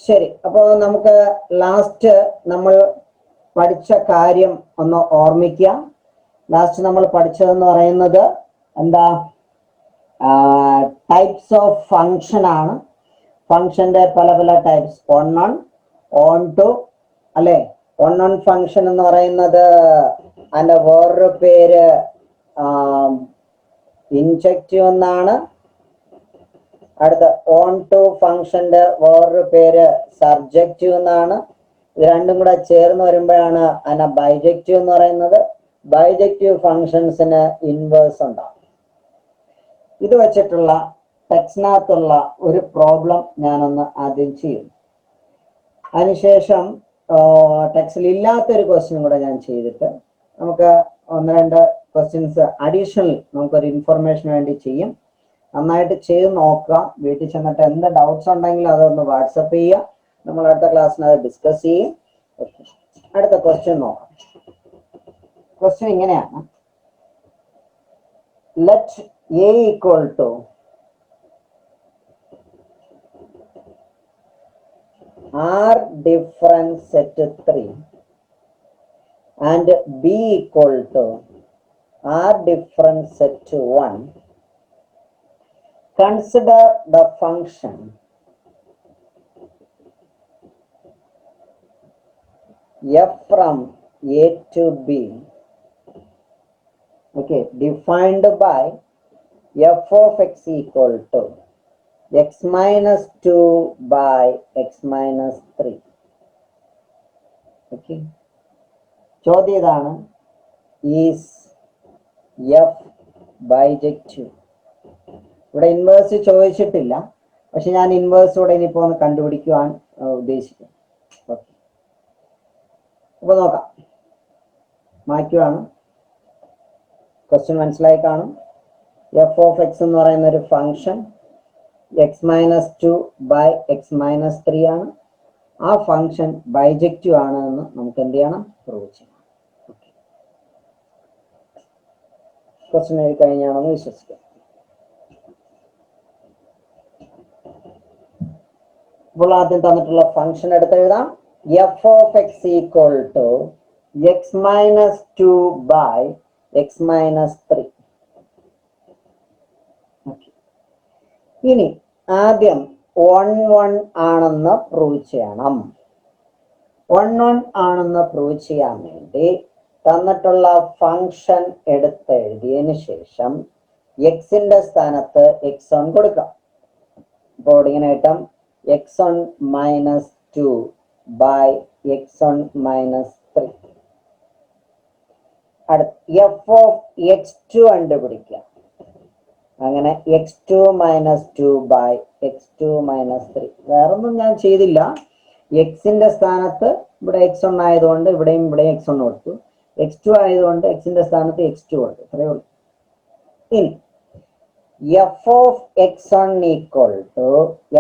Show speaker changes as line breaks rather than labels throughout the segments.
ശരി, അപ്പോൾ നമുക്ക് ലാസ്റ്റ് നമ്മൾ പഠിച്ച കാര്യം ഒന്ന് ഓർമ്മിക്കുക. ലാസ്റ്റ് നമ്മൾ പഠിച്ചതെന്ന് പറയുന്നത് എന്താ? ടൈപ്സ് ഓഫ് ഫങ്ഷൻ ആണ്. ഫങ്ഷന്റെ പല പല ടൈപ്സ്, ഓൺ ടു അല്ലെ. ഓൺ ഫങ്ഷൻ എന്ന് പറയുന്നത് അതിന്റെ വേറൊരു പേര് ഇൻജക്റ്റീവ് എന്നാണ്. അടുത്ത ഓൺ ടു ഫങ്ഷന്റെ വേറൊരു പേര് സബ്ജക്റ്റീവ് എന്നാണ്. ഇത് രണ്ടും കൂടെ ചേർന്ന് വരുമ്പോഴാണ് അതിനെ ബൈജക്റ്റീവ് എന്ന് പറയുന്നത്. ബൈജക്റ്റീവ് ഫങ്ഷൻസിന് ഇൻവേഴ്സ് ഉണ്ടാവും. ഇത് വെച്ചിട്ടുള്ള ടെക്സ്റ്റിനകത്തുള്ള ഒരു പ്രോബ്ലം ഞാനൊന്ന് ആദ്യം ചെയ്യും. അതിനുശേഷം ടെക്സ്റ്റിൽ ഇല്ലാത്തൊരു ക്വസ്റ്റ്യൻ കൂടെ ഞാൻ ചെയ്തിട്ട് നമുക്ക് ഒന്ന് രണ്ട് ക്വസ്റ്റ്യൻസ് അഡീഷണൽ നമുക്കൊരു ഇൻഫർമേഷന് വേണ്ടി ചെയ്യും. നന്നായിട്ട് ചെയ്ത് നോക്കുക. വീട്ടിൽ ചെന്നിട്ട് എന്ത് ഡൗട്ട്സ് ഉണ്ടെങ്കിലും അതൊന്ന് വാട്സപ്പ് ചെയ്യുക. നമ്മൾ അടുത്ത ക്ലാസ്സിന് അത് ഡിസ്കസ് ചെയ്യും. അടുത്ത ക്വസ്റ്റ്യൻ നോക്കാം. ക്വസ്റ്റ്യൻ ഇങ്ങനെയാണ്. Let A equal to R difference set 3 and B equal to R difference set 1. Consider the function f from A to B, okay, defined by f of x equal to x minus 2 by x minus 3. Okay. ചോദ്യം ഇതാണ്, is F bijective? ഇവിടെ inverse ചോദിച്ചിട്ടില്ല, പക്ഷെ ഞാൻ inverse കൂടെ ഇനിയിപ്പോ ഒന്ന് കണ്ടുപിടിക്കുവാൻ ഉദ്ദേശിക്കും. ഓക്കെ, അപ്പൊ നോക്കാം. മാറ്റുവാണ്. ക്വസ്റ്റ്യൻ മനസ്സിലായി കാണും. എഫ് ഓഫ് എക്സ് എന്ന് പറയുന്ന ഒരു function x minus 2 by x minus 3 ആണ്. ആ ഫംഗ്ഷൻ ബൈജക്റ്റീവ് ആണ് എന്ന് നമുക്ക് എന്ത് ചെയ്യണം? പ്രൂവ് ചെയ്യണം. ക്വസ്റ്റ്യൻ എഴുതി കഴിഞ്ഞാണെന്ന് വിശ്വസിക്കാം. ഇപ്പോൾ ആദ്യം തന്നിട്ടുള്ള ഫംഗ്ഷൻ എടുത്ത് എഴുതാം. F of X equal to x minus 2 by x minus 3. ഇനി ആദ്യം 1 ആണെന്ന് പ്രൂവ് ചെയ്യണം. 1 ആണെന്ന് പ്രൂവ് ചെയ്യാൻ വേണ്ടി തന്നിട്ടുള്ള ഫംഗ്ഷൻ എടുത്തെഴുതിയതിനു ശേഷം എക്സിന്റെ സ്ഥാനത്ത് x1 കൊടുക്കാം. ഇപ്പോൾ ഇങ്ങനെ കിട്ടും x1 minus 2 by x1 minus 3. അടുത്ത എഫ് ഓഫ് x2 കണ്ടുപിടിക്കാം. അങ്ങനെ x2 minus 2 by x2 minus 3. വേറൊന്നും ഞാൻ ചെയ്തില്ല. എക്സിന്റെ സ്ഥാനത്ത് ഇവിടെ x1 ആയതുകൊണ്ട് ഇവിടെയും x1 കൊടുത്തു. x2 ആയതുകൊണ്ട് എക്സിന്റെ സ്ഥാനത്ത് x2 കൊടുത്തു. അത്രയേ ഉള്ളൂ. ഇനി f of x1 equal to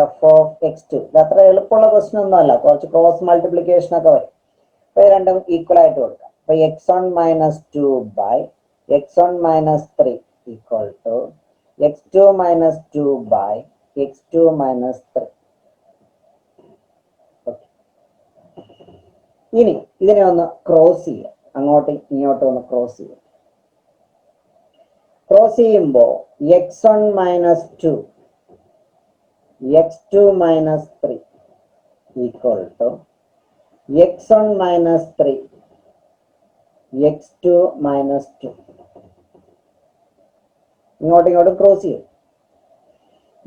f of x2. ഇത് അത്ര എളുപ്പമുള്ള ക്വസ്റ്റ്യൻ ഒന്നും അല്ല, കുറച്ച് ക്രോസ് മൾട്ടിപ്ലിക്കേഷൻ ഒക്കെ വരും. അപ്പൊ ഇത് രണ്ടും ഈക്വൽ ആയിട്ട് കൊടുക്കാം. അപ്പൊ x1 minus 2 by x1 minus 3 equal to x2 minus 2 by x2 minus 3. ഇനി ഇതിനെ ഒന്ന് ക്രോസ് ചെയ്യാം. അങ്ങോട്ടും ഇങ്ങോട്ടും ഒന്ന് ക്രോസ് ചെയ്യാം. ക്രോസ് ചെയ്യുമ്പോൾ x1 minus 2 x2 minus 3 equal to x1 minus 3 x2 minus 2. ഇങ്ങോട്ടും ഇങ്ങോട്ടും ക്രോസ് ചെയ്യും.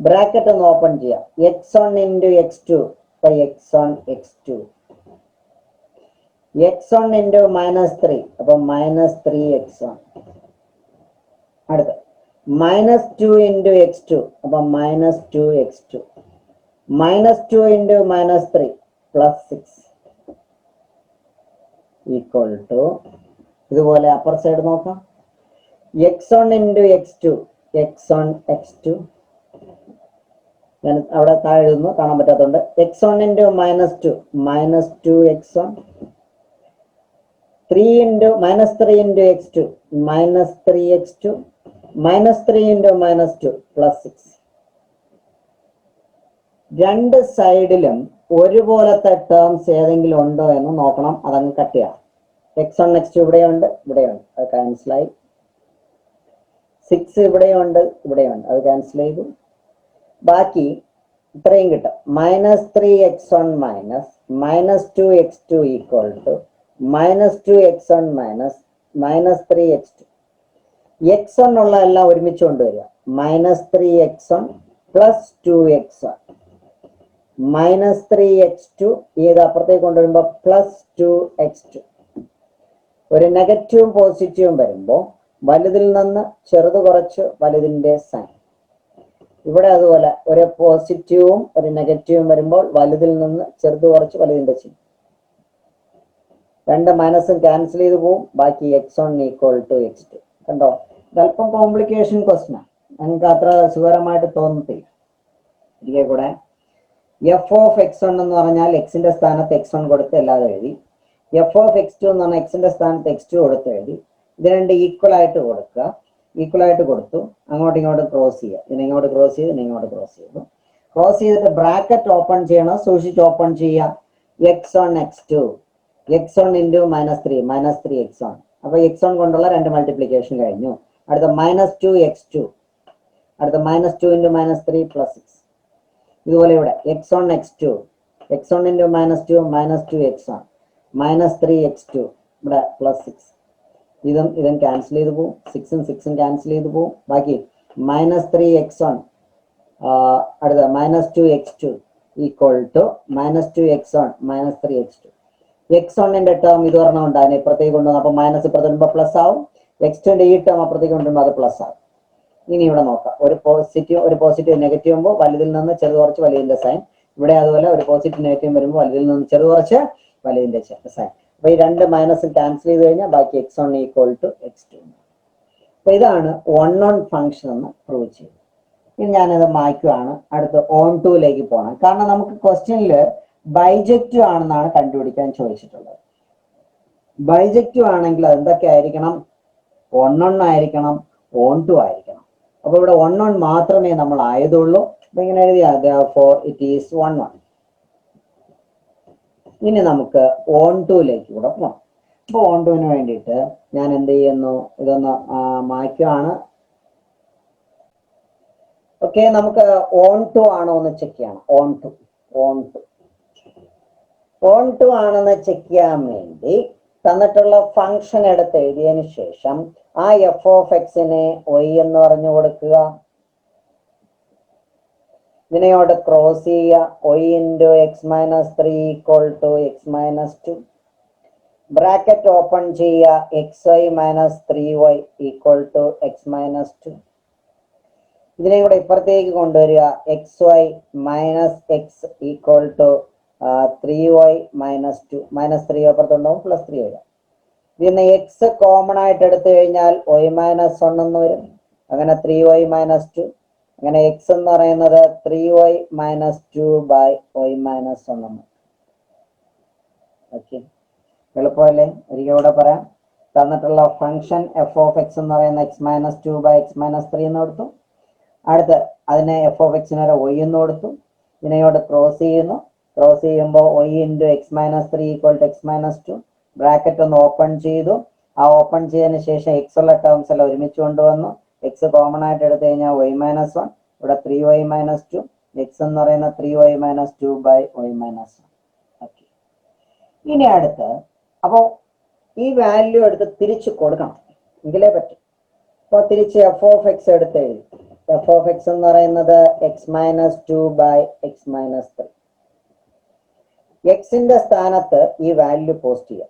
ബ്രാക്കറ്റ് ഒന്ന് ഓപ്പൺ ചെയ്യാം. x1 into x2 by x1 x2. x1 into minus 3 അപ്പൊ മൈനസ് 3x1. അടുത്ത മൈനസ് 2 ഇൻറ്റു x2 അപ്പൊ minus 2x2. Minus 2 into minus 3 plus 6 equal to, ഇതുപോലെ upper side നോക്കാം. x1 into x2 x1 x2. ഞാൻ അവിടെ താഴെ എഴുതുന്നു, കാണാൻ പറ്റാത്തതുകൊണ്ട്. x1 into minus 2 minus 2x1. 3 into minus 3 into x2 minus 3x2. Minus 3 into minus 2 plus 6. രണ്ട് സൈഡിലും ഒരുപോലത്തെ ടേംസ് ഏതെങ്കിലും ഉണ്ടോ എന്ന് നോക്കണം. അതങ്ങ് കട്ട് ചെയ്യാം. x1 x2 ഇവിടെയുണ്ട്, ഇവിടെയുണ്ട്, അത് ക്യാൻസലായി. 6 ഇവിടെയുണ്ട്, ഇവിടെയുണ്ട്, അത് ക്യാൻസൽ ചെയ്തു. ബാക്കി ഇത്രയും കിട്ടും. -3x1 -2x2 equal to -2x1 -3x2. x1 ഉള്ള എല്ലാം ഒരുമിച്ച് കൊണ്ടുവരിക. -3x1 + 2x1 -3x2 ഇത് അപ്പുറത്തേക്ക് കൊണ്ടുവരുമ്പോൾ +2x2. ഒരു നെഗറ്റീവും പോസിറ്റീവും വരുമ്പോൾ വലുതിൽ നിന്ന് ചെറുത് കുറച്ച് വലുതിന്റെ സൈൻ. ഇവിടെ അതുപോലെ ഒരു പോസിറ്റീവും ഒരു നെഗറ്റീവും വരുമ്പോൾ വലുതിൽ നിന്ന് ചെറുത് കുറച്ച് വലുതിന്റെ ചിഹ്നം. രണ്ട് മൈനസും ക്യാൻസൽ ചെയ്ത് പോവും. ബാക്കി x1 = x2. കണ്ടോ? ഇതല്പം കോംപ്ലിക്കേഷൻ ക്വസ്റ്റ്യൻ ആണ്, നിങ്ങൾക്ക് അത്ര സുഖകരമായിട്ട് തോന്നത്തില്ല. ഇരിക്കെ കൂടെ f(x1) എന്ന് പറഞ്ഞാൽ എക്സിന്റെ സ്ഥാനത്ത് x1 കൊടുത്ത് എല്ലാതും എഴുതി. f(x2) എന്ന് പറഞ്ഞാൽ എക്സിന്റെ സ്ഥാനത്ത് x2 കൊടുത്ത് എഴുതി. ഇത് രണ്ട് ഈക്വൽ ആയിട്ട് കൊടുക്കുക. ഈക്വൽ ആയിട്ട് കൊടുത്തു. അങ്ങോട്ടും ഇങ്ങോട്ടും ക്രോസ് ചെയ്യുക. ഇതിനെ ഇങ്ങോട്ട് ക്രോസ് ചെയ്ത് ഇതിനെ ഇങ്ങോട്ട് ക്രോസ് ചെയ്തു. ക്രോസ് ചെയ്തിട്ട് ബ്രാക്കറ്റ് ഓപ്പൺ ചെയ്യണം. സൂക്ഷിച്ച് ഓപ്പൺ ചെയ്യുക. x1 x2 x1 × -3 അപ്പൊ x1 കൊണ്ടുള്ള രണ്ട് മൾട്ടിപ്ലിക്കേഷൻ കഴിഞ്ഞു. അടുത്ത -2x2, അടുത്ത -2 × -3 +6. ഇതുപോലെ ഇവിടെ x1 x2 x1 × -2 -2x1 -3x2 ഇവിടെ +6. ഇതും ക്യാൻസൽ ചെയ്ത് പോകും. 6ഉം 6ഉം ക്യാൻസൽ ചെയ്ത് പോകും. ബാക്കി -3x1 അടുത്ത -2x2 equal to -2x1 -3x2. x1ന്റെ term ഇത് പറഞ്ഞ ഉണ്ടാകും, ഇപ്പുറത്തേക്ക് കൊണ്ടുവന്നു. അപ്പൊ മൈനസ് ഇപ്പുറത്ത് വരുമ്പോൾ പ്ലസ് ആവും. x2ന്റെ ഈ ടേം അപ്പുറത്തേക്ക് കൊണ്ടുവരുമ്പോൾ അത് പ്ലസ് ആവും. ഇനി ഇവിടെ നോക്കാം. ഒരു പോസിറ്റീവ് നെഗറ്റീവ് വരുമ്പോൾ വലുതിൽ നിന്ന് ചെറു കുറച്ച് വലുതിന്റെ സൈൻ. ഇവിടെ അതുപോലെ ഒരു പോസിറ്റീവ് നെഗറ്റീവ് വരുമ്പോൾ വലുതിൽ നിന്ന് ചെറു കുറച്ച് വലുതിന്റെ സൈൻ. അപ്പൊ ഈ രണ്ട് മൈനസ് ക്യാൻസൽ ചെയ്ത് കഴിഞ്ഞാൽ ബാക്കി x1 = x2. അപ്പൊ ഇതാണ് വൺ ഓൺ ഫംഗ്ഷൻ എന്ന് പ്രൂവ് ചെയ്തു. ഇനി ഞാനത് മായ്ക്കുവാണ്. അടുത്ത് ഓൺ ടൂലേക്ക് പോകണം. കാരണം നമുക്ക് ക്വസ്റ്റ്യനിൽ ബൈജക്റ്റീവ് ആണെന്നാണ് കണ്ടുപിടിക്കാൻ ചോദിച്ചിട്ടുള്ളത്. ബൈജക്റ്റീവ് ആണെങ്കിൽ അത് എന്തൊക്കെ ആയിരിക്കണം? 1 ആയിരിക്കണം, ഓൺ ടു ആയിരിക്കണം. അപ്പൊ ഇവിടെ 1 മാത്രമേ നമ്മൾ ആയതുള്ളൂ. അപ്പൊ ഇങ്ങനെ എഴുതിയാൽ therefore it is 1. ഇനി നമുക്ക് ഓൺ ടൂലേക്ക് കൂടെ പോകാം. അപ്പൊ ഓൺ ടുവിന് വേണ്ടിയിട്ട് ഞാൻ എന്ത് ചെയ്യുന്നു? ഇതൊന്ന് മായ്ക്കുവാണ്. ഓക്കെ, നമുക്ക് ഓൺ ടു ആണോ എന്ന് ചെക്ക് ചെയ്യണം. ഓൺ ടു ആണെന്ന് ചെക്ക് ചെയ്യാൻ വേണ്ടി തന്നിട്ടുള്ള ഫംഗ്ഷൻ എടുത്ത് എഴുതിയതിനു ശേഷം ആ f(x)നെ y എന്ന് പറഞ്ഞു കൊടുക്കുക. ഇതിനെയോട് ക്രോസ് ചെയ്യുക. y × x - 3 = x - 2. Bracket open ചെയ്യുക. xy - 3y = x - 2. ഇതിനെ കൂടെ ഇപ്പുറത്തേക്ക് കൊണ്ടുവരിക. xy - x = 3y - 2. -3 അപ്പുറത്തുണ്ടാവും, +3 വരാം. ഇതിന് x കോമൺ ആയിട്ട് എടുത്തു കഴിഞ്ഞാൽ y - 1 എന്ന് വരും. അങ്ങനെ 3y - 2. അങ്ങനെ x എന്ന് പറയുന്നത് 3y - 2/y - 1. ഓക്കെ, എളുപ്പമല്ലേ? ഒരിക്കൽ കൂടെ പറയാം. തന്നിട്ടുള്ള ഫംഗ്ഷൻ f(x) എന്ന് പറയുന്ന x - 2/x - 3 എന്ന് കൊടുത്തു. അടുത്ത് അതിനെ f(x) y എന്ന് കൊടുത്തു. ഇതിനെയോട് ക്രോസ് ചെയ്യുന്നു. ക്രോസ് ചെയ്യുമ്പോൾ y × x - 3 = x - 2. ബ്രാക്കറ്റ് ഒന്ന് ഓപ്പൺ ചെയ്തു. ആ ഓപ്പൺ ചെയ്തതിന് ശേഷം x ഉള്ള ടേംസ് എല്ലാം ഒരുമിച്ച് കൊണ്ടുവന്നു. x കോമൺ ആയിട്ട് എടുത്തു കഴിഞ്ഞാൽ y - 1. ഇവിടെ 3y - 2. x എന്ന് പറയുന്ന 3y - 2/y - 1. ഓക്കെ, ഇനി അടുത്ത് അപ്പോ ഈ വാല്യൂ എടുത്ത് തിരിച്ചു കൊടുക്കണം, എങ്കിലേ പറ്റും. അപ്പൊ തിരിച്ച് f(x) എടുത്ത് എഴുതി. f(x) എന്ന് പറയുന്നത് x - 2/x - 3. എക്സിന്റെ സ്ഥാനത്ത് ഈ വാല്യൂ പോസ്റ്റ് ചെയ്യാം.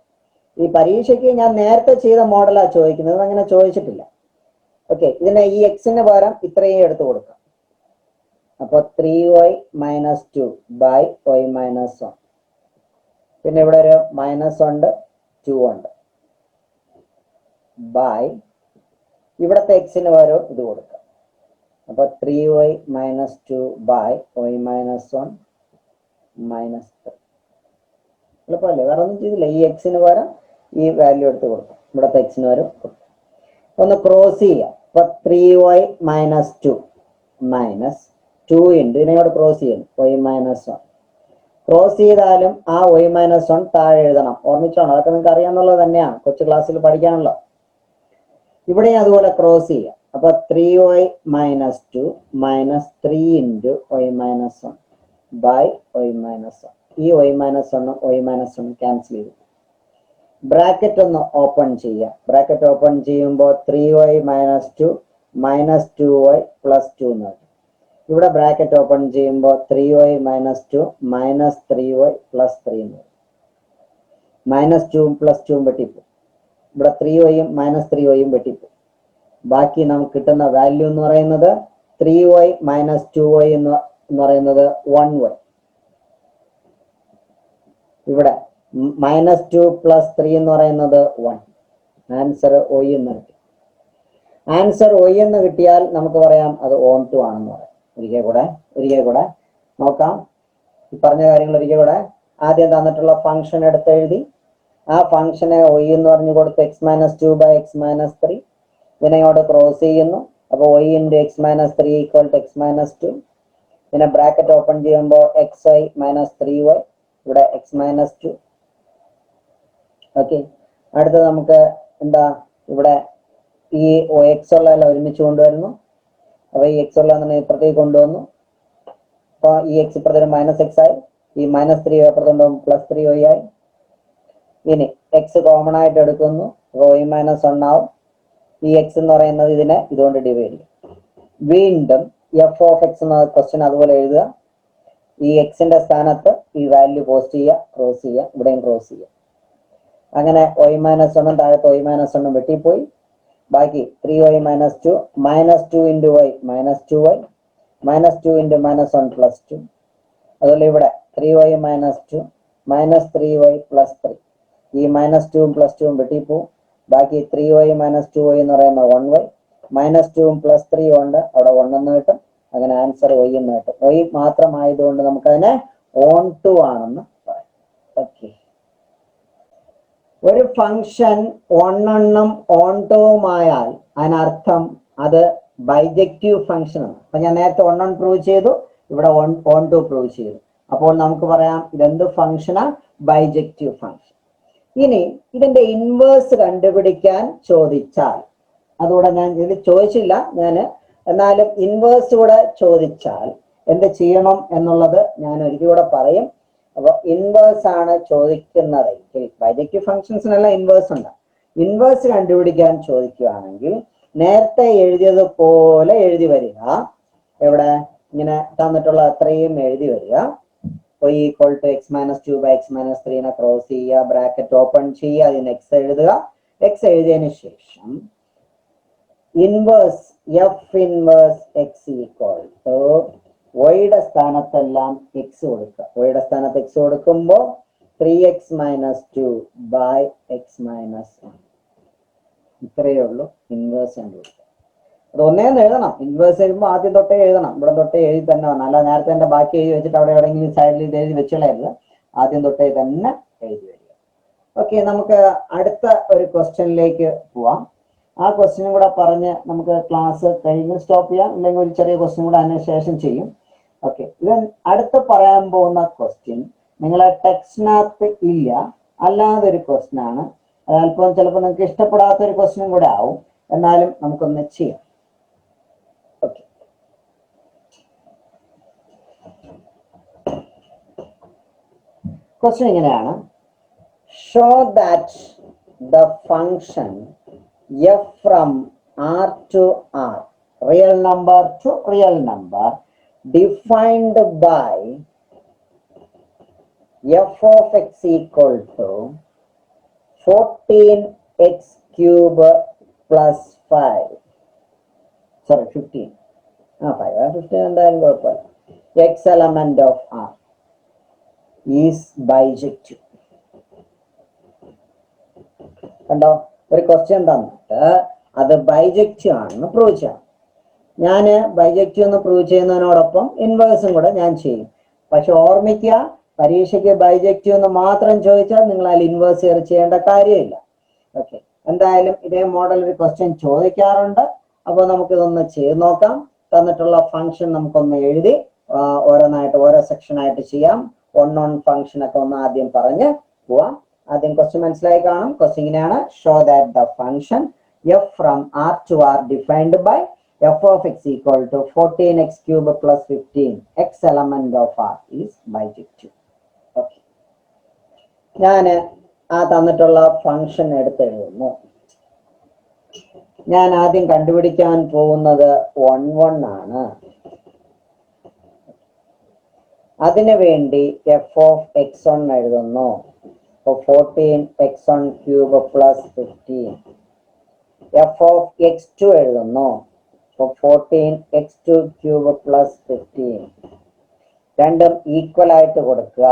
ഈ പരീക്ഷയ്ക്ക് ഞാൻ നേരത്തെ ചെയ്ത മോഡലാണ് ചോദിക്കുന്നത്, അങ്ങനെ ചോദിച്ചിട്ടില്ല. ഓക്കെ, ഇതിനെ ഈ എക്സിന് പകരം ഇത്രയും എടുത്ത് കൊടുക്കാം. അപ്പൊ 3y - 2/y - 1. പിന്നെ ഇവിടെ ഒരു മൈനസ് ഉണ്ട്, 2 ഉണ്ട്. ബൈ ഇവിടത്തെ എക്സിന് പകരം ഇത് കൊടുക്കാം. അപ്പൊ 3y - 2/y - 1 -3. എളുപ്പമല്ലേ? വേറെ ഒന്നും ചെയ്തില്ല. ഈ എക്സിന് പകരം ഈ വാല്യൂ എടുത്ത് കൊടുക്കും. ഇവിടത്തെ എക്സിന് പകരം കൊടുക്കും. ഒന്ന് ക്രോസ് ചെയ്യാം. അപ്പൊ 3y - 2 - 2 ഇതിനെയോട് ക്രോസ് ചെയ്യുന്നു y - 1. ക്രോസ് ചെയ്താലും ആ y-1 താഴെ എഴുതണം. ഓർമ്മിച്ചോണം, അതൊക്കെ നിങ്ങൾക്ക് അറിയാന്നുള്ളത് തന്നെയാണ്, കൊച്ചു ക്ലാസ്സിൽ പഠിക്കാനുള്ളത്. ഇവിടെ അതുപോലെ ക്രോസ് ചെയ്യാം. അപ്പൊ 3y - 2 - 3 × y-1 by y-1. ഈ y-1 y-1 ക്യാൻസൽ ചെയ്തു. ബ്രാക്കറ്റ് ഒന്ന് ഓപ്പൺ ചെയ്യാം. ബ്രാക്കറ്റ് ഓപ്പൺ ചെയ്യുമ്പോൾ 3y - 2 - 2y + 2 എന്ന് വരും. ഇവിടെ ബ്രാക്കറ്റ് ഓപ്പൺ ചെയ്യുമ്പോൾ 3y - 2 - 3y + 3 എന്ന് വരും. -2 + 2 വെട്ടിപ്പോ. ഇവിടെ 3y - 3y വെട്ടിപ്പോ. ബാക്കി നമുക്ക് കിട്ടുന്ന വാല്യൂ എന്ന് പറയുന്നത് 3y - 2y എന്ന് പറയുന്നത് 1y. ഇവിടെ -2 + 3 എന്ന് പറയുന്നത് 1. ആൻസർ y എന്ന് കിട്ടി. ആൻസർ y എന്ന് കിട്ടിയാൽ നമുക്ക് പറയാം അത് ഓൺ ടു ആണെന്ന് പറയാം. ഒരിക്കൽ കൂടെ നോക്കാം. ഈ പറഞ്ഞ കാര്യങ്ങൾ ഒരിക്കൽ കൂടെ. ആദ്യം തന്നിട്ടുള്ള ഫംഗ്ഷൻ എടുത്ത് എഴുതി. ആ ഫംഗ്ഷനെ y എന്ന് പറഞ്ഞു കൊടുത്ത് x - 2 / x - 3. ഇതിനെ ഇങ്ങോട്ട് ക്രോസ് ചെയ്യുന്നു. അപ്പോൾ y × x - 3 = x - 2. പിന്നെ ബ്രാക്കറ്റ് ഓപ്പൺ ചെയ്യുമ്പോൾ xy - 3y. ഇവിടെ x - 2. ഓക്കെ. അടുത്തത് നമുക്ക് എന്താ, ഇവിടെ ഈ x ഉള്ളതെല്ലാം ഒരുമിച്ച് കൊണ്ടുവരുന്നു. അപ്പൊ ഈ x ഉള്ള ഇപ്പുറത്തേക്ക് കൊണ്ടുവന്നു. അപ്പൊ ഈ x ഇപ്പുറത്തെ -x ആയി. ഈ -3 ഇപ്പുറത്ത് +3y ആയി. ഇനി x കോമൺ ആയിട്ട് എടുക്കുന്നു. y - 1 ആവും. ഈ x എന്ന് പറയുന്നത് ഇതിനെ ഇതുകൊണ്ട് ഡിവൈഡ് ചെയ്യും. വീണ്ടും f of x എന്ന ക്വസ്റ്റ്യൻ അതുപോലെ എഴുതുക. ഈ എക്സിന്റെ സ്ഥാനത്ത് ഈ വാല്യൂ പോസ്റ്റ് ചെയ്യുക, ക്രോസ് ചെയ്യുക, ഇവിടെയും ക്രോസ് ചെയ്യുക. അങ്ങനെ y - 1 താഴത്ത് y - 1 വെട്ടിപ്പോയി. ബാക്കി 3y - 2 -2 × y - 2y -2 × -1 + 2. അതുപോലെ ഇവിടെ 3y - 2 -3y + 3. ഈ -2 + 2 വെട്ടിപ്പോവും. ബാക്കി 3y - 2y എന്ന് പറയുന്ന 1y. -2 + 3 കൊണ്ട് അവിടെ 1 എന്ന് കിട്ടും. അങ്ങനെ ആൻസർ y എന്ന് കിട്ടും. y മാത്രമായതുകൊണ്ട് നമുക്കതിനെ ഓൺ ടു ആണെന്ന് പറയാം. ഓക്കെ. ഒരു ഫംഗ്ഷൻ ഒന്നെണ്ണം ഓൺ ടൂവുമായാൽ അതിനർത്ഥം അത് ബൈജക്റ്റീവ് ഫംഗ്ഷൻ ആണ്. അപ്പൊ ഞാൻ നേരത്തെ ഒന്നെണ്ണം പ്രൂവ് ചെയ്തു, ഇവിടെ ഓൺ ടു പ്രൂവ് ചെയ്തു. അപ്പോൾ നമുക്ക് പറയാം ഇതെന്ത് ഫംഗ്ഷനാ? Bijective function. ഇനി ഇതിന്റെ ഇൻവേഴ്സ് കണ്ടുപിടിക്കാൻ ചോദിച്ചാൽ, അതുകൂടെ ഞാൻ ഇതിൽ ചോദിച്ചില്ല എന്നാലും ഇൻവേഴ്സ് കൂടെ ചോദിച്ചാൽ എന്ത് ചെയ്യണം എന്നുള്ളത് ഞാൻ ഒരിക്കൽ കൂടെ പറയും. അപ്പൊ ഇൻവേഴ്സ് ആണ് ചോദിക്കുന്നതെങ്കിൽ, ബൈജക്റ്റീവ് ഫംഗ്ഷൻസിനെല്ലാം ഇൻവേഴ്സ് ഉണ്ട്. ഇൻവേഴ്സ് കണ്ടുപിടിക്കാൻ ചോദിക്കുകയാണെങ്കിൽ നേരത്തെ എഴുതിയതുപോലെ എഴുതി വരിക. എവിടെ ഇങ്ങനെ തന്നിട്ടുള്ള അത്രയും എഴുതി വരിക. y = x - 2 / x - 3 ക്രോസ് ചെയ്യുക, ബ്രാക്കറ്റ് ഓപ്പൺ ചെയ്യുക, അതിന് x എഴുതുക. x എഴുതിയതിനു ശേഷം inverse f inverse x = y-യുടെ സ്ഥാനത്തെല്ലാം x കൊടുക്കുക. y-യുടെ സ്ഥാനത്ത് x കൊടുക്കുമ്പോൾ 3x - 2 / x - 1. ഇത്രയേ ഉള്ളൂ ഇൻവേഴ്സ് കണ്ടുപിടിക്കുക. അത് ഒന്നേന്ന് എഴുതണം. ഇൻവേഴ്സ് എഴുതുമ്പോൾ ആദ്യം തൊട്ടേ എഴുതണം. ഇവിടെ തൊട്ടേ എഴുതി തന്നെ വരണം. അല്ല നേരത്തെ എന്റെ ബാക്കി എഴുതി വെച്ചിട്ട് അവിടെ എവിടെയെങ്കിലും സൈഡിൽ ഇത് എഴുതി വെച്ചുകളയരുത്. ആദ്യം തൊട്ടേ തന്നെ എഴുതി വരിക. ഓക്കെ, നമുക്ക് അടുത്ത ഒരു ക്വസ്റ്റ്യനിലേക്ക് പോവാം. ആ ക്വസ്റ്റ്യനും കൂടെ പറഞ്ഞ് നമുക്ക് ക്ലാസ് കഴിഞ്ഞ് സ്റ്റോപ്പ് ചെയ്യാം. അല്ലെങ്കിൽ ഒരു ചെറിയ ക്വസ്റ്റ്യൻ കൂടെ അതിന് ശേഷം ചെയ്യും. ഓക്കെ, ഇത് അടുത്ത് പറയാൻ പോകുന്ന ക്വസ്റ്റ്യൻ നിങ്ങളെ ടെക്സ്റ്റിനകത്ത് ഇല്ല, അല്ലാതെ ഒരു ക്വസ്റ്റ്യൻ ആണ്. അതല്പം ചിലപ്പോൾ നിങ്ങൾക്ക് ഇഷ്ടപ്പെടാത്ത ഒരു ക്വസ്റ്റ്യനും കൂടെ ആവും. എന്നാലും നമുക്കൊന്ന് ചെയ്യാം. ഓക്കെ, ക്വസ്റ്റ്യൻ ഇങ്ങനെയാണ്. Show that the function f from R to R, real number to real number, defined by f of x = 14x³ plus 5. Sorry, 15. 15 എന്തായാലും കുഴപ്പമില്ല. x element of R is bijective. കണ്ടോ, ഒരു ക്വസ്റ്റ്യൻ തന്നിട്ട് അത് bijective ആണെന്ന് prove ചെയ്യണം. ഞാൻ bijective എന്ന് പ്രൂവ് ചെയ്യുന്നതിനോടൊപ്പം ഇൻവേഴ്സും കൂടെ ഞാൻ ചെയ്യും. പക്ഷെ ഓർമ്മിക്കുക, പരീക്ഷയ്ക്ക് ബൈജക്റ്റീവ് എന്ന് മാത്രം ചോദിച്ചാൽ നിങ്ങൾ അതിൽ ഇൻവേഴ്സ് ചെയ്യേണ്ട കാര്യമില്ല. ഓക്കെ, എന്തായാലും ഇതേ മോഡൽ ഒരു ക്വസ്റ്റ്യൻ ചോദിക്കാറുണ്ട്. അപ്പോൾ നമുക്കിതൊന്ന് ചെയ്ത് നോക്കാം. തന്നിട്ടുള്ള ഫംഗ്ഷൻ നമുക്കൊന്ന് എഴുതി ഓരോന്നായിട്ട് ഓരോ സെക്ഷനായിട്ട് ചെയ്യാം. on ഫംഗ്ഷൻ ഒക്കെ ഒന്ന് ആദ്യം പറഞ്ഞ് പോവാം. ആദ്യം ക്വസ്റ്റ്യൻ മനസ്സിലായി കാണും. ക്വസ്റ്റ്യൻ ഇങ്ങനെയാണ്: show that the function f from r to r defined by f of x equal to 14x cube plus 15 x element of r is bijective. Okay. ഞാൻ ആ തന്നിട്ടുള്ള ഫംഗ്ഷൻ എടുത്തെഴുതുന്നു. ഞാൻ ആദ്യം കണ്ടുപിടിക്കാൻ പോകുന്നത് 1 ആണ്. അതിനു വേണ്ടി f of x1 എഴുതുന്നു. 14x1 cube plus 15. f of x2 എഴുതുന്നു. 14x2 cube plus 15. രണ്ടും ഈക്വൽ ആയിട്ട് കൊടുക്കുക.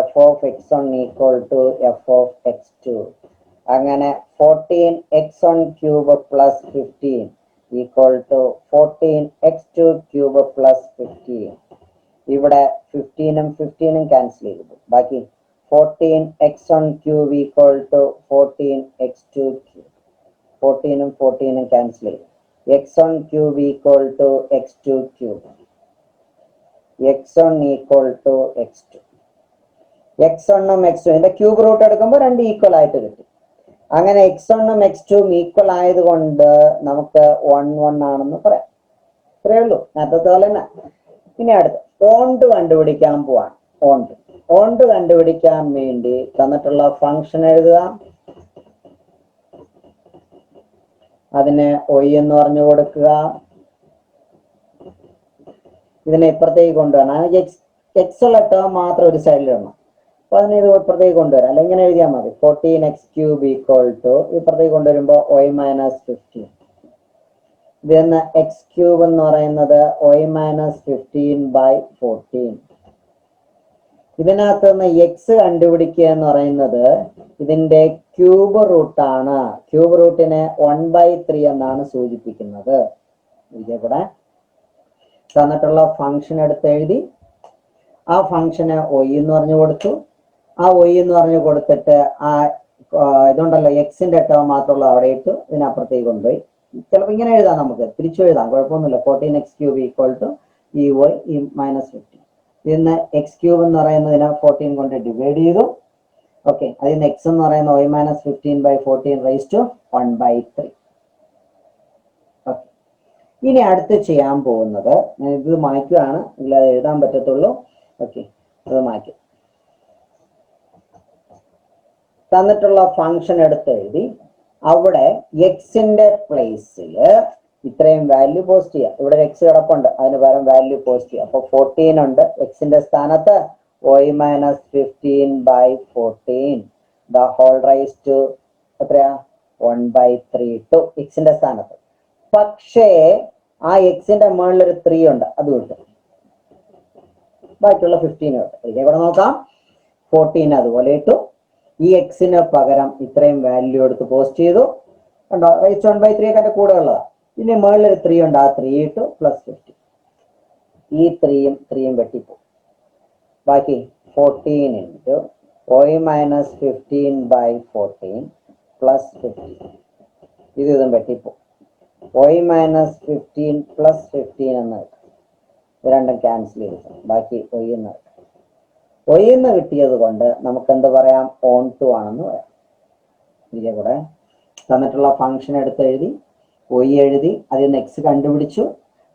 f of x1 equal to f of x2. അങ്ങനെ 14x1 cube plus 15 equal to 14x2 cube plus 15. ഇവിടെ 15ഉം 15ഉം ക്യാൻസൽ ചെയ്തു. ബാക്കി 14x1 cube equal to 14x2 cube. 14ഉം 14ഉം ക്യാൻസൽ ചെയ്തു. x1 cube equal to x2 cube. x1 equal to x2. x1ഉം x2 ഇതിന്റെ cube root എടുക്കുമ്പോൾ രണ്ട് ഈക്വൽ ആയിട്ട് കിട്ടും. അങ്ങനെ x1ഉം x2ഉം ഈക്വൽ ആയതുകൊണ്ട് നമുക്ക് 1 ആണെന്ന് പറയാം. ഇത്രയേ ഉള്ളൂ. നേരത്തെ പോലെ തന്നെ. ഇനി അടുത്ത് ഓണ്ട് കണ്ടുപിടിക്കാൻ പോവാണ്. ഓണ്ട് കണ്ടുപിടിക്കാൻ വേണ്ടി തന്നിട്ടുള്ള ഫംഗ്ഷൻ എഴുതുക. അതിനെ y എന്ന് പറഞ്ഞു കൊടുക്കുക. ഇതിനെ ഇപ്പുറത്തേക്ക് കൊണ്ടുവരണം. എക്സ് ഉള്ള ടേം മാത്രം ഒരു സൈഡിൽ ഇടണം. അപ്പൊ അതിനെ ഇത് ഇപ്പുറത്തേക്ക് കൊണ്ടുവരാം. അല്ല ഇങ്ങനെ എഴുതിയാൽ മതി. 14x cube equal to ഇപ്പുറത്തേക്ക് കൊണ്ടുവരുമ്പോ y minus 15. ഇതിന്ന് എക്സ് ക്യൂബ് എന്ന് പറയുന്നത് y minus 15 by 14. ഇതിനകത്ത് നിന്ന് എക്സ് കണ്ടുപിടിക്കുക എന്ന് പറയുന്നത് ഇതിന്റെ ക്യൂബ് റൂട്ടാണ്. ക്യൂബ് റൂട്ടിനെ 1/3 എന്നാണ് സൂചിപ്പിക്കുന്നത്. ഇവിടെ തന്നിട്ടുള്ള ഫംഗ്ഷൻ എടുത്ത് എഴുതി. ആ ഫംഗ്ഷന് y എന്ന് പറഞ്ഞു കൊടുത്തു. ആ y എന്ന് പറഞ്ഞു കൊടുത്തിട്ട് ആ ഇതുണ്ടല്ലോ എക്സിന്റെ ടേം മാത്രമുള്ള അവിടെ ഇട്ടു. ഇതിനപ്പുറത്തേക്ക് കൊണ്ടുപോയി. ചിലപ്പോൾ ഇങ്ങനെ എഴുതാം, നമുക്ക് തിരിച്ചു എഴുതാം, കുഴപ്പമൊന്നുമില്ല. 14x cube equal to ഈ y ഈ -15. ഇതിന്ന് എക്സ് ക്യൂബ് എന്ന് പറയുന്നതിനെ 14 കൊണ്ട് ഡിവൈഡ് ചെയ്തു. ഓക്കെ, അതിന് എക്സ് എന്ന് പറയുന്ന y minus 15 by 14 raised to 1/3. Okay, ഇനി അടുത്ത് ചെയ്യാൻ പോകുന്നത്, ഞാൻ ഇത് മായ്ക്കുകയാണ്, ഇല്ലാതെ എഴുതാൻ പറ്റത്തുള്ളൂ. ഓക്കെ, അത് മായ്ക്കും. തന്നിട്ടുള്ള ഫംഗ്ഷൻ എടുത്ത് എഴുതി. അവിടെ എക്സിന്റെ പ്ലേസിൽ ഇത്രയും വാല്യൂ പോസ്റ്റ് ചെയ്യാം. ഇവിടെ എക്സ് കിടപ്പുണ്ട്, അതിന് പകരം വാല്യൂ പോസ്റ്റ് ചെയ്യാം. അപ്പൊ 14 ഉണ്ട്. എക്സിന്റെ സ്ഥാനത്ത് y minus 15 by 14 the whole raised to എത്രയാ 1/3 ടു എക്സിന്റെ സ്ഥാനത്ത്. പക്ഷേ ആ എക്സിന്റെ മുകളിൽ ഒരു 3 ഉണ്ട്, അത് കിട്ടും. ബാക്കിയുള്ള 15 ഉണ്ട്. ഇവിടെ നോക്കാം. 14 അതുപോലെ ഇട്ടു. ഈ എക്സിന് പകരം ഇത്രയും വാല്യൂ എടുത്ത് പോസ്റ്റ് ചെയ്തു. കണ്ടോ, റൈസ് 1/3 ഒക്കെ കൂടെ ഉള്ളതാണ്. പിന്നെ മുകളിൽ ഒരു 3 ഉണ്ട്, ആ 3 ഇട്ടു പ്ലസ് 15. ഈ 3യും വെട്ടിപ്പോ. ബാക്കി 14 into y minus 15 by 14 plus 15. ഇതും വെട്ടിപ്പോ. y minus 15 plus 15 എന്ന് കിട്ടും. രണ്ടും ക്യാൻസൽ ചെയ്തു. ബാക്കി y എന്ന് കിട്ടും. y എന്ന് കിട്ടിയത് കൊണ്ട് നമുക്ക് എന്ത് പറയാം? ഓൺ ടു ആണെന്ന് പറയാം. ഇതിലെ കൂടെ തന്നിട്ടുള്ള ഫംഗ്ഷൻ എടുത്ത് എഴുതി, y എഴുതി, അതിൽ നിന്ന് എക്സ് കണ്ടുപിടിച്ചു.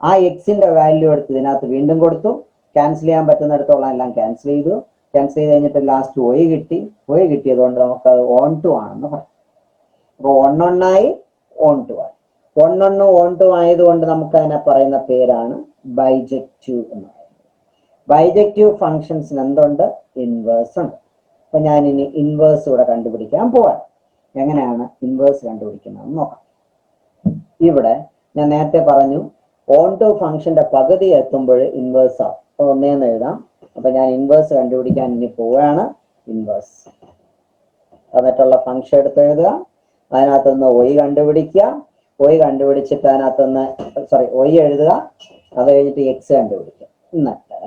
ആ എക്സിന്റെ വാല്യൂ എടുത്ത് ഇതിനകത്ത് വീണ്ടും കൊടുത്തു. ക്യാൻസൽ ചെയ്യാൻ പറ്റുന്നിടത്തോളം എല്ലാം ക്യാൻസൽ ചെയ്തു. ക്യാൻസൽ ചെയ്ത് കഴിഞ്ഞിട്ട് ലാസ്റ്റ് y കിട്ടി. y കിട്ടിയത് കൊണ്ട് നമുക്ക് അത് ഓൺ ടു ആണെന്ന് പറയാം. അപ്പൊ 1 ആയി, ഓൺ ടു ആയി. 1 ഓൺ ടു ആയതുകൊണ്ട് നമുക്ക് അതിനെ പറയുന്ന പേരാണ് ബൈജക്റ്റീവ് എന്ന് പറയുന്നത്. ബൈജക്റ്റീവ് ഫംഗ്ഷൻസിന് എന്തുണ്ട്? ഇൻവേഴ്സ് ഉണ്ട്. അപ്പൊ ഞാൻ ഇനി ഇൻവേഴ്സ് ഇവിടെ കണ്ടുപിടിക്കാൻ പോവാണ്. എങ്ങനെയാണ് ഇൻവേഴ്സ് കണ്ടുപിടിക്കുന്നത് നോക്കാം. ഇവിടെ ഞാൻ നേരത്തെ പറഞ്ഞു, ഓൺ ടു ഫംഗ്ഷന്റെ പകുതി എത്തുമ്പോൾ ഇൻവേഴ്സ് ആവും. അപ്പൊ 1 എന്ന് എഴുതാം. അപ്പൊ ഞാൻ ഇൻവേഴ്സ് കണ്ടുപിടിക്കാൻ ഇനി പോവുകയാണ്. ഇൻവേഴ്സ് എന്നിട്ടുള്ള ഫംഗ്ഷൻ എടുത്ത് എഴുതുക. അതിനകത്തുനിന്ന് y കണ്ടുപിടിക്കുക. y കണ്ടുപിടിച്ചിട്ട് അതിനകത്തുനിന്ന് y എഴുതുക. അത് കഴിഞ്ഞിട്ട് എക്സ് കണ്ടുപിടിക്കുക. എന്നിട്ട്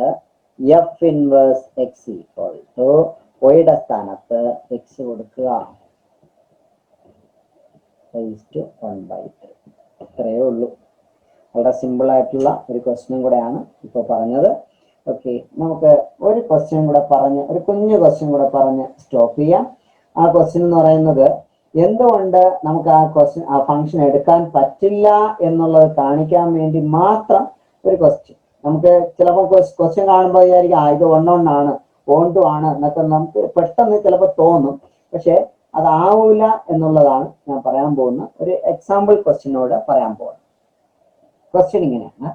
F inverse X equal to വൈയുടെ സ്ഥാനത്ത് എക്സ് കൊടുക്കുക. 1/3. ഇത്രയേ ഉള്ളൂ. വളരെ സിമ്പിൾ ആയിട്ടുള്ള ഒരു ക്വസ്റ്റ്യനും കൂടെയാണ് ഇപ്പോൾ പറഞ്ഞത്. ഓക്കെ, നമുക്ക് ഒരു ക്വസ്റ്റ്യൻ കൂടെ പറഞ്ഞ്, ഒരു കുഞ്ഞു ക്വസ്റ്റ്യൻ കൂടെ പറഞ്ഞ് സ്റ്റോപ്പ് ചെയ്യാം. ആ ക്വസ്റ്റ്യൻ എന്ന് പറയുന്നത്, എന്തുകൊണ്ട് നമുക്ക് ആ ഫംഗ്ഷൻ എടുക്കാൻ പറ്റില്ല എന്നുള്ളത് കാണിക്കാൻ വേണ്ടി മാത്രം ഒരു ക്വസ്റ്റ്യൻ. നമുക്ക് ചിലപ്പോൾ ക്വസ്റ്റ്യൻ കാണുമ്പോൾ വിചാരിക്കും ഇത് ഒന്നൊന്നാണ്, ഓൺ ടു ആണ് എന്നൊക്കെ നമുക്ക് പെട്ടെന്ന് ചിലപ്പോൾ തോന്നും. പക്ഷെ അതാവൂല എന്നുള്ളതാണ് ഞാൻ പറയാൻ പോകുന്ന ഒരു എക്സാമ്പിൾ ക്വസ്റ്റ്യനോട് പറയാൻ പോകുന്നത്. ക്വസ്റ്റ്യൻ ഇങ്ങനെയാണ്: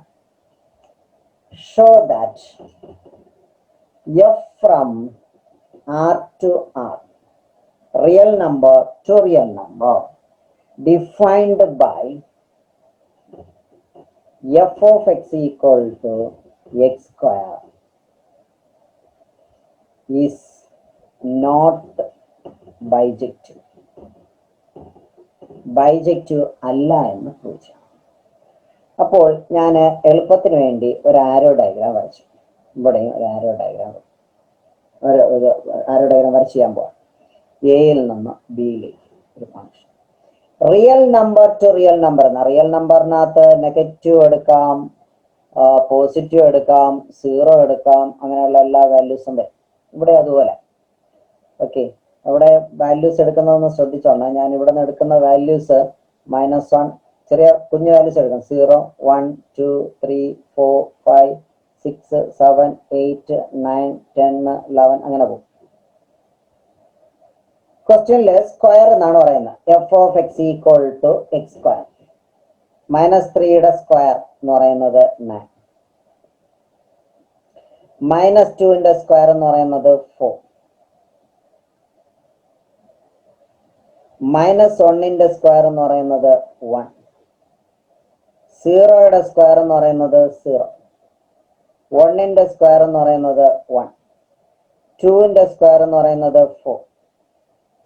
show that F from R to R, real number to real number, defined by f of x equal to x square is not bijective. Bijective അല്ല എന്ന് ചോദിച്ചു. അപ്പോൾ ഞാൻ എളുപ്പത്തിന് വേണ്ടി ഒരു ആരോ ഡയഗ്രാം വരച്ചു. ഇവിടെയും ഒരു ആരോ ഡയഗ്രാം വരച്ച് ചെയ്യാൻ പോവാം. എയിൽ നിന്ന് ബിയിലേക്ക് ഒരു function. Real number two real number എന്ന റിയൽ നമ്പറിനകത്ത് നെഗറ്റീവ് എടുക്കാം, പോസിറ്റീവ് എടുക്കാം, 0 എടുക്കാം, അങ്ങനെയുള്ള എല്ലാ വാല്യൂസും വരും. ഇവിടെ അതുപോലെ. ഓക്കെ, അവിടെ വാല്യൂസ് എടുക്കുന്നതൊന്ന് ശ്രദ്ധിച്ചോണം. ഞാൻ ഇവിടെ നിന്ന് എടുക്കുന്ന വാല്യൂസ് -1, ചെറിയ കുഞ്ഞു വാല്യൂസ് എടുക്കാം. 0, 1, 2, 3, 4, 5, 6, 7, 8, 9, 10, 11 അങ്ങനെ പോകും. ക്വസ്റ്റ്യനില് സ്ക്വയർ എന്നാണ് പറയുന്നത്. F of X equal to X square. -3യുടെ സ്ക്വയർ എന്ന് പറയുന്നത് 9. -2ന്റെ സ്ക്വയർ എന്ന് പറയുന്നത് 4. -1ന്റെ സ്ക്വയർ എന്ന് പറയുന്നത് 1. 0യുടെ സ്ക്വയർ എന്ന് പറയുന്നത് 0. 1ന്റെ സ്ക്വയർ എന്ന് പറയുന്നത് 1. 2ന്റെ സ്ക്വയർ എന്ന് പറയുന്നത് 4.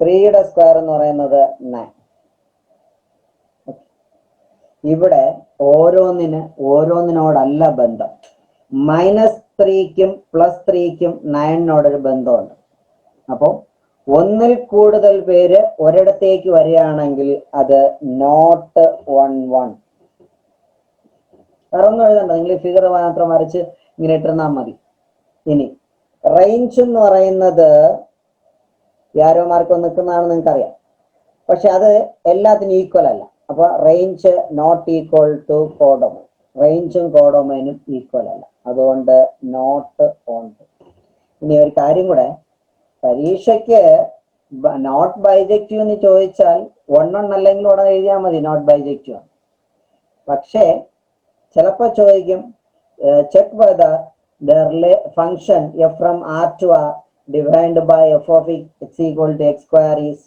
3യുടെ സ്ക്വയർ എന്ന് പറയുന്നത് 9. ഇവിടെ ഓരോന്നിനോടല്ല ബന്ധം. -3ക്കും +3ക്കും 9നോടൊരു ബന്ധമുണ്ട്. അപ്പോൾ ഒന്നിൽ കൂടുതൽ പേര് ഒരിടത്തേക്ക് വരികയാണെങ്കിൽ അത് നോട്ട് 1 1. വേറൊന്നും എഴുതണ്ട, നിങ്ങൾ ഈ ഫിഗർ മാത്രം വരച്ച് ഇങ്ങനെ ഇട്ടിരുന്നാൽ മതി. ഇനി റേഞ്ച് എന്ന് പറയുന്നത് ആരോ മാർക്ക് നിൽക്കുന്നതാണെന്ന് നിങ്ങൾക്കറിയാം. പക്ഷെ അത് എല്ലാത്തിനും ഈക്വൽ അല്ല. അപ്പൊ range not equal to codomain. റേഞ്ചും കോഡൊമൈനും ഈക്വൽ അല്ല, അതുകൊണ്ട് നോട്ട് ഓൺ ടു. ഇനി ഒരു കാര്യം കൂടെ, പരീക്ഷയ്ക്ക് നോട്ട് ബൈജക്റ്റീവ് എന്ന് ചോദിച്ചാൽ 1 അല്ലെങ്കിൽ ഉടനെ എഴുതിയാൽ മതി നോട്ട് ബൈജക്റ്റീവ് ആണ്. പക്ഷേ ചിലപ്പോൾ ചോദിക്കും check whether the function F from R to R divided by f of x equal to x square is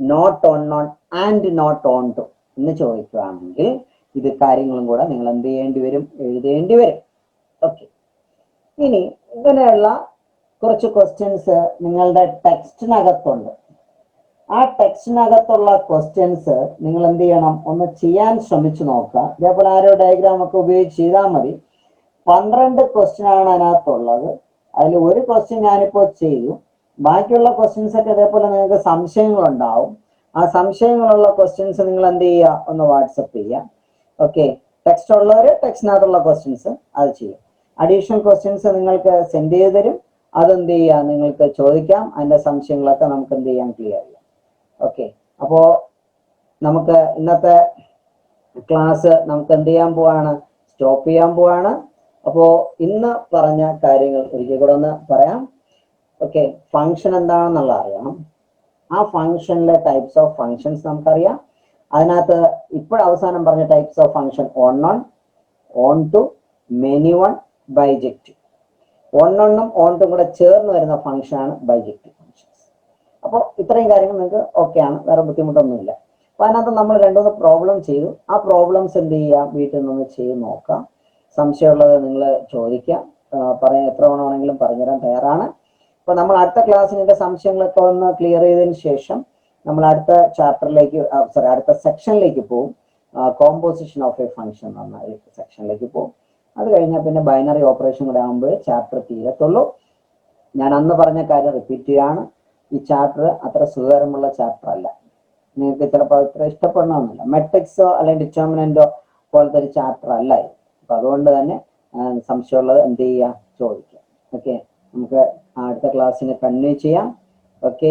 not on and not on to എന്ന് ചോദിക്കുകയാണെങ്കിൽ ഇത് കാര്യങ്ങളും കൂടെ നിങ്ങൾ എന്ത് ചെയ്യേണ്ടി വരും, എഴുതേണ്ടി വരും. ഓക്കെ, ഇനി ഇങ്ങനെയുള്ള കുറച്ച് ക്വസ്റ്റ്യൻസ് നിങ്ങളുടെ ടെക്സ്റ്റിനകത്തുണ്ട്. ആ ടെക്സ്റ്റിനകത്തുള്ള ക്വസ്റ്റ്യൻസ് നിങ്ങൾ എന്ത് ചെയ്യണം, ഒന്ന് ചെയ്യാൻ ശ്രമിച്ചു നോക്കുക. ഇതേപോലെ ആരോ ഡയഗ്രാം ഒക്കെ ഉപയോഗിച്ച് ചെയ്താൽ മതി. 12 ക്വസ്റ്റ്യൻ ആണ് അതിനകത്തുള്ളത്. അതിൽ ഒരു ക്വസ്റ്റ്യൻ ഞാനിപ്പോൾ ചെയ്തു. ബാക്കിയുള്ള ക്വസ്റ്റ്യൻസ് ഒക്കെ ഇതേപോലെ നിങ്ങൾക്ക് സംശയങ്ങളുണ്ടാവും. ആ സംശയങ്ങളുള്ള ക്വസ്റ്റ്യൻസ് നിങ്ങൾ എന്ത് ചെയ്യുക, ഒന്ന് വാട്സപ്പ് ചെയ്യുക. ഓക്കെ, ടെക്സ്റ്റ് ഉള്ളവർ ടെക്സ്റ്റിനകത്തുള്ള ക്വസ്റ്റ്യൻസ് അത് ചെയ്യും. അഡീഷണൽ ക്വസ്റ്റ്യൻസ് നിങ്ങൾക്ക് സെൻഡ് ചെയ്ത് തരും. അതെന്ത് ചെയ്യുക, നിങ്ങൾക്ക് ചോദിക്കാം. അതിന്റെ സംശയങ്ങളൊക്കെ നമുക്ക് എന്ത് ചെയ്യാൻ, ക്ലിയർ ചെയ്യാം. ഓക്കെ, അപ്പോ നമുക്ക് ഇന്നത്തെ ക്ലാസ് നമുക്ക് എന്ത് ചെയ്യാൻ പോവാണ്, സ്റ്റോപ്പ് ചെയ്യാൻ പോവാണ്. അപ്പോ ഇന്ന് പറഞ്ഞ കാര്യങ്ങൾ ഒരിക്കൽ കൂടെ ഒന്ന് പറയാം. ഓക്കെ, ഫംഗ്ഷൻ എന്താണെന്നുള്ള അറിയണം. ആ ഫംഗ്ഷനിലെ ടൈപ്സ് ഓഫ് ഫംഗ്ഷൻസ് നമുക്കറിയാം. അതിനകത്ത് ഇപ്പോഴവസാനം പറഞ്ഞ types of function onto, many one, bijective. ഒന്നും ഓൺട്ടും കൂടെ ചേർന്ന് വരുന്ന ഫംഗ്ഷനാണ് ബൈജക്റ്റീവ് ഫംഗ്ഷൻസ്. അപ്പോൾ ഇത്രയും കാര്യങ്ങൾ നിങ്ങൾക്ക് ഓക്കെ ആണ്, വേറെ ബുദ്ധിമുട്ടൊന്നുമില്ല. അപ്പൊ അതിനകത്ത് നമ്മൾ 2-3 പ്രോബ്ലം ചെയ്തു. ആ പ്രോബ്ലംസ് എന്ത് ചെയ്യാം, വീട്ടിൽ നിന്ന് ചെയ്ത് നോക്കാം. സംശയമുള്ളത് നിങ്ങൾ ചോദിക്കാം, പറയാൻ എത്ര വേണമെങ്കിലും പറഞ്ഞുതരാൻ തയ്യാറാണ്. അപ്പൊ നമ്മൾ അടുത്ത ക്ലാസ്സിന് ഇതിന്റെ സംശയങ്ങളൊക്കെ ഒന്ന് ക്ലിയർ ചെയ്തതിന് ശേഷം നമ്മൾ അടുത്ത ചാപ്റ്ററിലേക്ക്, അടുത്ത സെക്ഷനിലേക്ക് പോകും. കോമ്പോസിഷൻ ഓഫ് എ ഫംഗ്ഷൻ എന്ന സെക്ഷനിലേക്ക് പോകും. അത് കഴിഞ്ഞാൽ പിന്നെ ബൈനറി ഓപ്പറേഷൻ കൂടെ ആകുമ്പോൾ ചാപ്റ്റർ തീരത്തുള്ളൂ. ഞാൻ അന്ന് പറഞ്ഞ കാര്യം റിപ്പീറ്റ് ചെയ്യാണ്. ഈ ചാപ്റ്റർ അത്ര സുഖകരമുള്ള ചാപ്റ്റർ അല്ല. നിങ്ങൾക്ക് ചിലപ്പോൾ അത്ര ഇഷ്ടപ്പെടണമെന്നില്ല. മെട്രിക്സോ അല്ലെങ്കിൽ ഡിറ്റർമിനന്റോ പോലത്തെ ഒരു ചാപ്റ്റർ അല്ല ഇത്. അപ്പൊ അതുകൊണ്ട് തന്നെ സംശയമുള്ളത് എന്ത് ചെയ്യുക, ചോദിക്കാം. ഓക്കെ, നമുക്ക് അടുത്ത ക്ലാസ്സിന് കണ്ടിന്യൂ ചെയ്യാം. ഓക്കെ.